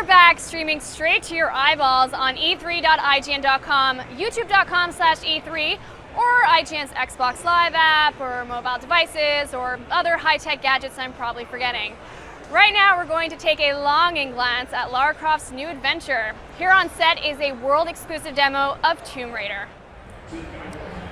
we're back streaming straight to your eyeballs on e3.ign.com, youtube.com/e3, or IGN's Xbox Live app, or mobile devices, or other high-tech gadgets I'm probably forgetting. Right now, we're going to take a longing glance at Lara Croft's new adventure. Here on set is a world-exclusive demo of Tomb Raider.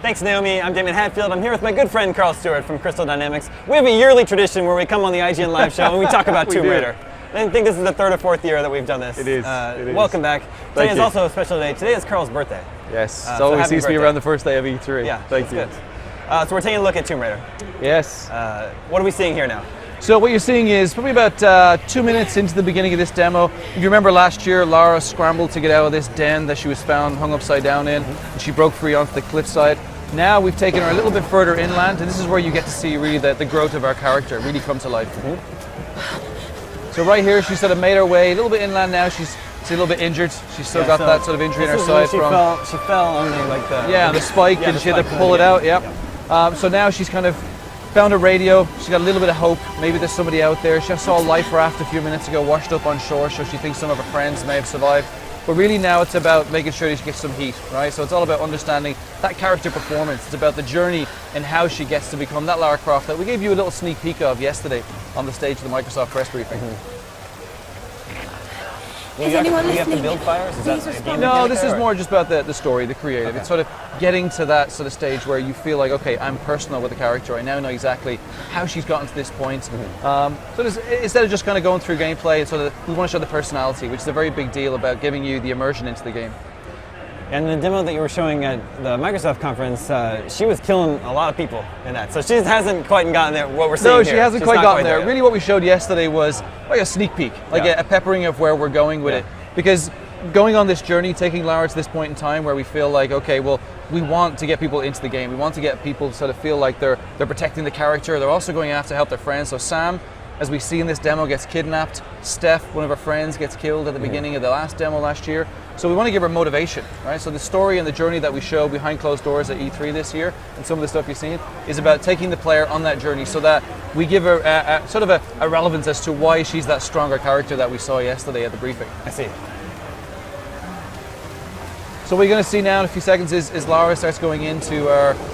Thanks, Naomi. I'm Damon Hatfield. I'm here with my good friend Carl Stewart from Crystal Dynamics. We have a yearly tradition where we come on the IGN Live show and we talk about Tomb Raider. I think this is the third or fourth year that we've done this. It is. Welcome back. Today is also a special day. Today is Carl's birthday. Yes, it always seems to be around the first day of E3. Yeah, thank you. Good. So we're taking a look at Tomb Raider. Yes. What are we seeing here now? So what you're seeing is probably about 2 minutes into the beginning of this demo. If you remember last year, Lara scrambled to get out of this den that she was found hung upside down in, and she broke free onto the cliffside. Now we've taken her a little bit further inland, and this is where you get to see really the growth of our character really come to life. So right here, she sort of made her way a little bit inland now. She's a little bit injured. She's still got that sort of injury in her side. She fell only like the spike, and she had to pull it out. Yep. So now she's kind of found a radio. She's got a little bit of hope. Maybe there's somebody out there. She saw a life raft a few minutes ago washed up on shore, so she thinks some of her friends may have survived. But really now it's about making sure that she gets some heat, right? So it's all about understanding that character performance. It's about the journey and how she gets to become that Lara Croft that we gave you a little sneak peek of yesterday on the stage of the Microsoft press briefing. Is anyone listening? You have to build fires? Is that no, this is more just about the story, the creative. Okay. It's sort of getting to that sort of stage where you feel like, okay, I'm personal with the character. I now know exactly how she's gotten to this point. So instead of just kind of going through gameplay, it's sort of, we want to show the personality, which is a very big deal about giving you the immersion into the game. And the demo that you were showing at the Microsoft conference, she was killing a lot of people in that. So she hasn't quite gotten there, what we're seeing No, here. she hasn't quite gotten there. Really what we showed yesterday was like a sneak peek, like a peppering of where we're going with it. Because going on this journey, taking Lara to this point in time where we feel like, okay, well, we want to get people into the game. We want to get people to sort of feel like they're protecting the character. They're also going after to help their friends. So Sam, as we see in this demo, gets kidnapped. Steph, one of her friends, gets killed at the beginning of the last demo last year. So we want to give her motivation, right? So the story and the journey that we show behind closed doors at E3 this year, and some of the stuff you've seen, is about taking the player on that journey so that we give her sort of a relevance as to why she's that stronger character that we saw yesterday at the briefing. I see. So what you're going to see now in a few seconds is Lara starts going into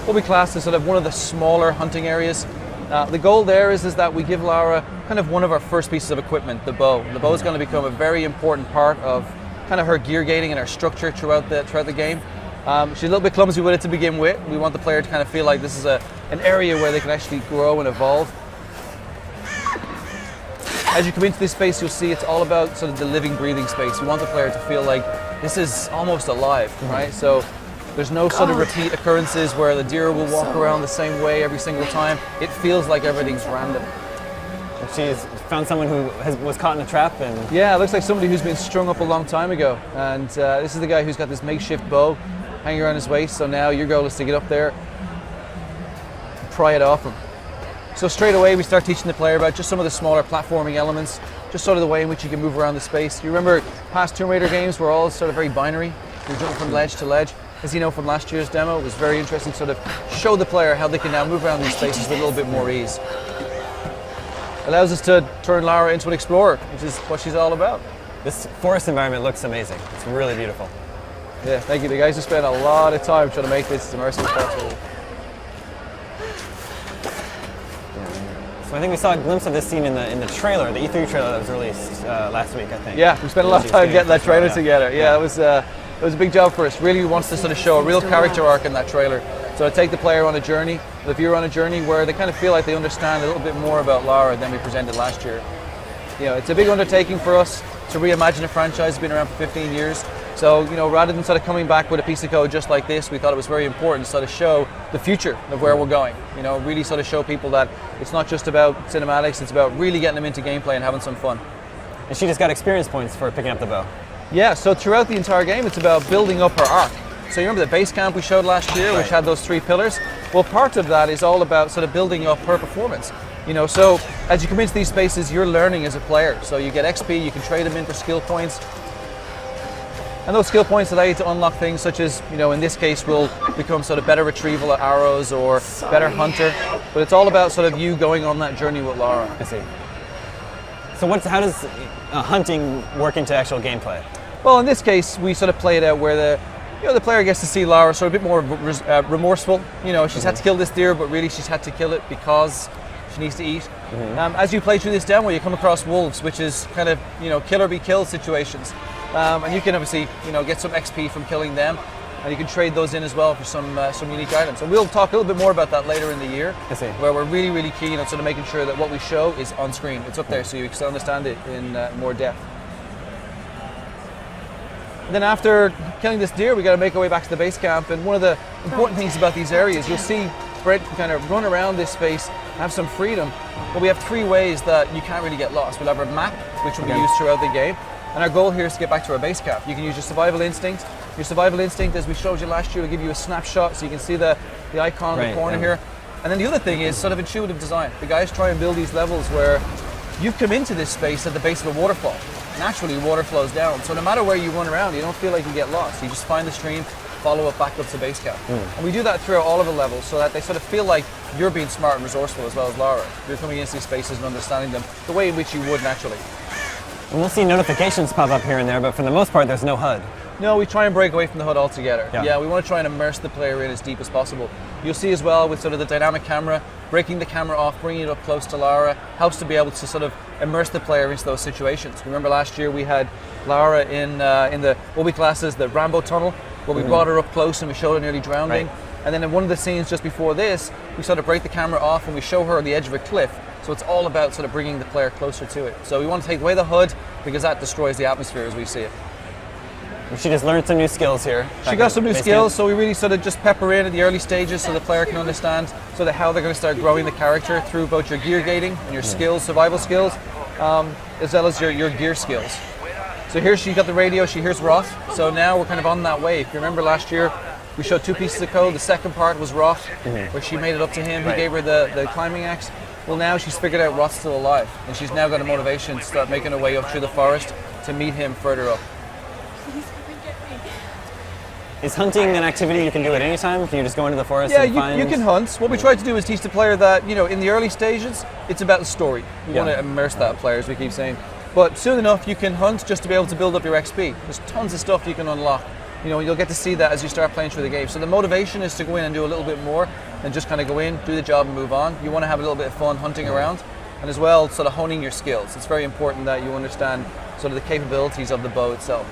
what we class as sort of one of the smaller hunting areas. The goal there is that we give Lara kind of one of our first pieces of equipment, the bow. The bow is going to become a very important part of kind of her gear gating and her structure throughout the game. She's a little bit clumsy with it to begin with. We want the player to kind of feel like this is an area where they can actually grow and evolve. As you come into this space, you'll see it's all about sort of the living, breathing space. We want the player to feel like this is almost alive, right? So there's no sort of repeat occurrences where the deer will walk around the same way every single time. It feels like everything's random. She's found someone who was caught in a trap, and yeah, it looks like somebody who's been strung up a long time ago. And this is the guy who's got this makeshift bow hanging around his waist. So now your goal is to get up there, pry it off him. So straight away we start teaching the player about just some of the smaller platforming elements, just sort of the way in which you can move around the space. You remember past Tomb Raider games were all sort of very binary. You're jumping from ledge to ledge. As you know from last year's demo, it was very interesting to sort of show the player how they can now move around these spaces with a little bit more ease. Allows us to turn Lara into an explorer, which is what she's all about. This forest environment looks amazing. It's really beautiful. Yeah, thank you. The guys have spent a lot of time trying to make this as immersive as possible. So I think we saw a glimpse of this scene in the trailer, the E3 trailer that was released last week, I think. Yeah, we spent a lot of time getting that trailer together. Yeah, it was a big job for us. Really wants to sort of show a real character arc in that trailer. So take the player on a journey, the viewer on a journey where they kind of feel like they understand a little bit more about Lara than we presented last year. You know, it's a big undertaking for us to reimagine a franchise that's been around for 15 years. So, you know, rather than sort of coming back with a piece of code just like this, we thought it was very important to sort of show the future of where we're going. You know, really sort of show people that it's not just about cinematics, it's about really getting them into gameplay and having some fun. And she just got experience points for picking up the bow. Yeah, so throughout the entire game, it's about building up her arc. So you remember the base camp we showed last year, which had those 3 pillars? Well, part of that is all about sort of building up her performance. You know, so as you come into these spaces, you're learning as a player. So you get XP, you can trade them in for skill points. And those skill points allow you to unlock things such as, you know, in this case, will become sort of better retrieval at arrows or better hunter. But it's all about sort of you going on that journey with Lara. I see. So how does hunting work into actual gameplay? Well, in this case, we sort of play it out where the player gets to see Lara sort of a bit more remorseful. She's had to kill this deer, but really she's had to kill it because she needs to eat. As you play through this demo, you come across wolves, which is kind of kill or be killed situations, and you can obviously get some XP from killing them, and you can trade those in as well for some unique items. And we'll talk a little bit more about that later in the year, where we're really, really keen on sort of making sure that what we show is on screen. It's up there so you can understand it in more depth. Then after killing this deer, we got to make our way back to the base camp. And one of the important things about these areas, you'll see Brett kind of run around this space, have some freedom. But we have 3 ways that you can't really get lost. We'll have our map, which will be used throughout the game. And our goal here is to get back to our base camp. You can use your survival instinct. Your survival instinct, as we showed you last year, will give you a snapshot so you can see the icon in the corner here. And then the other thing is sort of intuitive design. The guys try and build these levels where you've come into this space at the base of a waterfall. Naturally, water flows down. So no matter where you run around, you don't feel like you get lost. You just find the stream, follow it back up to base camp. And we do that throughout all of the levels so that they sort of feel like you're being smart and resourceful as well as Lara. You're coming into these spaces and understanding them the way in which you would naturally. And we'll see notifications pop up here and there, but for the most part, there's no HUD. No, we try and break away from the HUD altogether. Yeah, we want to try and immerse the player in as deep as possible. You'll see as well with sort of the dynamic camera, breaking the camera off, bringing it up close to Lara, helps to be able to sort of immerse the player into those situations. Remember last year we had Lara in the what we class as the Rambo tunnel, where we brought her up close and we showed her nearly drowning. And then in one of the scenes just before this, we sort of break the camera off and we show her on the edge of a cliff. So it's all about sort of bringing the player closer to it. So we want to take away the HUD because that destroys the atmosphere as we see it. She just learned some new skills here. She got some new skills, so we really sort of just pepper in at the early stages so the player can understand sort of how they're going to start growing the character through both your gear gating and your skills, survival skills, as well as your gear skills. So here she got the radio, she hears Roth, so now we're kind of on that way. If you remember last year, we showed 2 pieces of code. The second part was Roth, where she made it up to him, he gave her the climbing axe. Well, now she's figured out Roth's still alive, and she's now got a motivation to start making her way up through the forest to meet him further up. Is hunting an activity you can do at any time? Can you just go into the forest and find... you can hunt. What we try to do is teach the player that, in the early stages, it's about the story. We want to immerse that player, as we keep saying. But soon enough, you can hunt just to be able to build up your XP. There's tons of stuff you can unlock. You'll get to see that as you start playing through the game. So the motivation is to go in and do a little bit more than just kind of go in, do the job and move on. You want to have a little bit of fun hunting around, and as well sort of honing your skills. It's very important that you understand sort of the capabilities of the bow itself.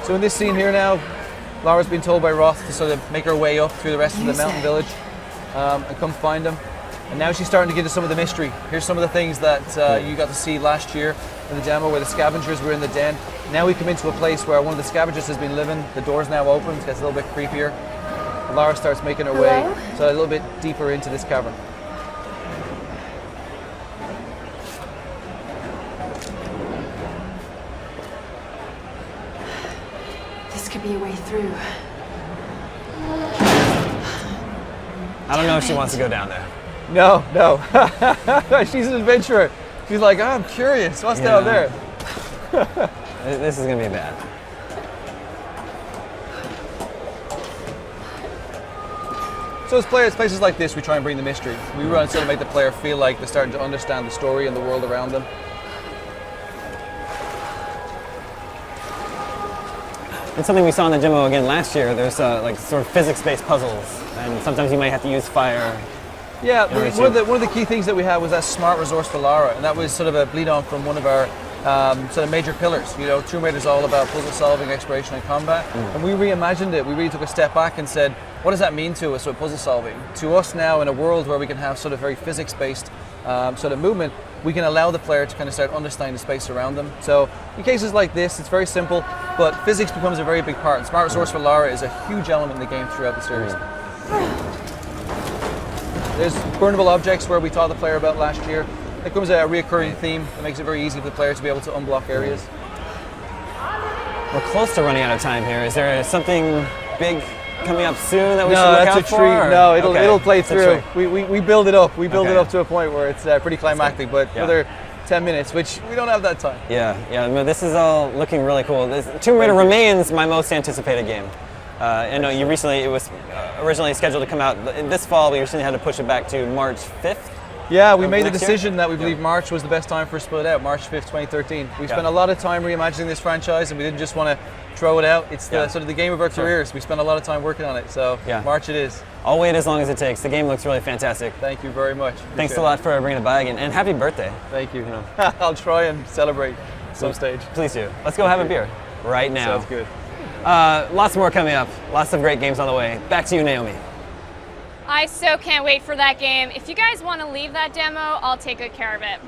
So in this scene here now, Lara's been told by Roth to sort of make her way up through the rest of the mountain village and come find him. And now she's starting to get into some of the mystery. Here's some of the things that you got to see last year in the demo where the scavengers were in the den. Now we come into a place where one of the scavengers has been living. The door's now open, it gets a little bit creepier. Lara starts making her way so a little bit deeper into this cavern. This could be a way through. I don't know if she wants to go down there. No. She's an adventurer. She's like, I'm curious. What's down there? This is going to be bad. So as players, places like this, we try and bring the mystery. We want to sort of make the player feel like they're starting to understand the story and the world around them. It's something we saw in the demo again last year. There's like sort of physics-based puzzles, and sometimes you might have to use fire. Yeah, one of the key things that we had was that smart resource for Lara, and that was sort of a bleed on from one of our sort of major pillars. Tomb Raider is all about puzzle solving, exploration, and combat, and we reimagined it. We really took a step back and said, what does that mean to us with puzzle solving? To us now, in a world where we can have sort of very physics-based sort of movement, we can allow the player to kind of start understanding the space around them. So in cases like this, it's very simple, but physics becomes a very big part. And Smart Resource for Lara is a huge element in the game throughout the series. There's burnable objects where we taught the player about last year. It becomes a reoccurring theme that makes it very easy for the player to be able to unblock areas. We're close to running out of time here. Is there something big coming up soon that we should look out for? No, it'll play through. We build it up. We build it up to a point where it's pretty climactic, but another 10 minutes, which we don't have that time. Yeah. No, this is all looking really cool. Tomb Raider remains my most anticipated game. I know you recently, it was originally scheduled to come out this fall, but you recently had to push it back to March 5th. Yeah, we of made the next year? decision that we believe March was the best time for Split Out, March 5th, 2013. We spent a lot of time reimagining this franchise, and we didn't just want to throw it out. It's the, sort of the game of our careers. We spent a lot of time working on it, so March it is. I'll wait as long as it takes. The game looks really fantastic. Thank you very much. Thanks Appreciate a lot for bringing it by again, and happy birthday. Thank you. I'll try and celebrate some stage. Please do. Let's go have a beer right now. Sounds good. Lots more coming up. Lots of great games on the way. Back to you, Naomi. I so can't wait for that game. If you guys want to leave that demo, I'll take good care of it.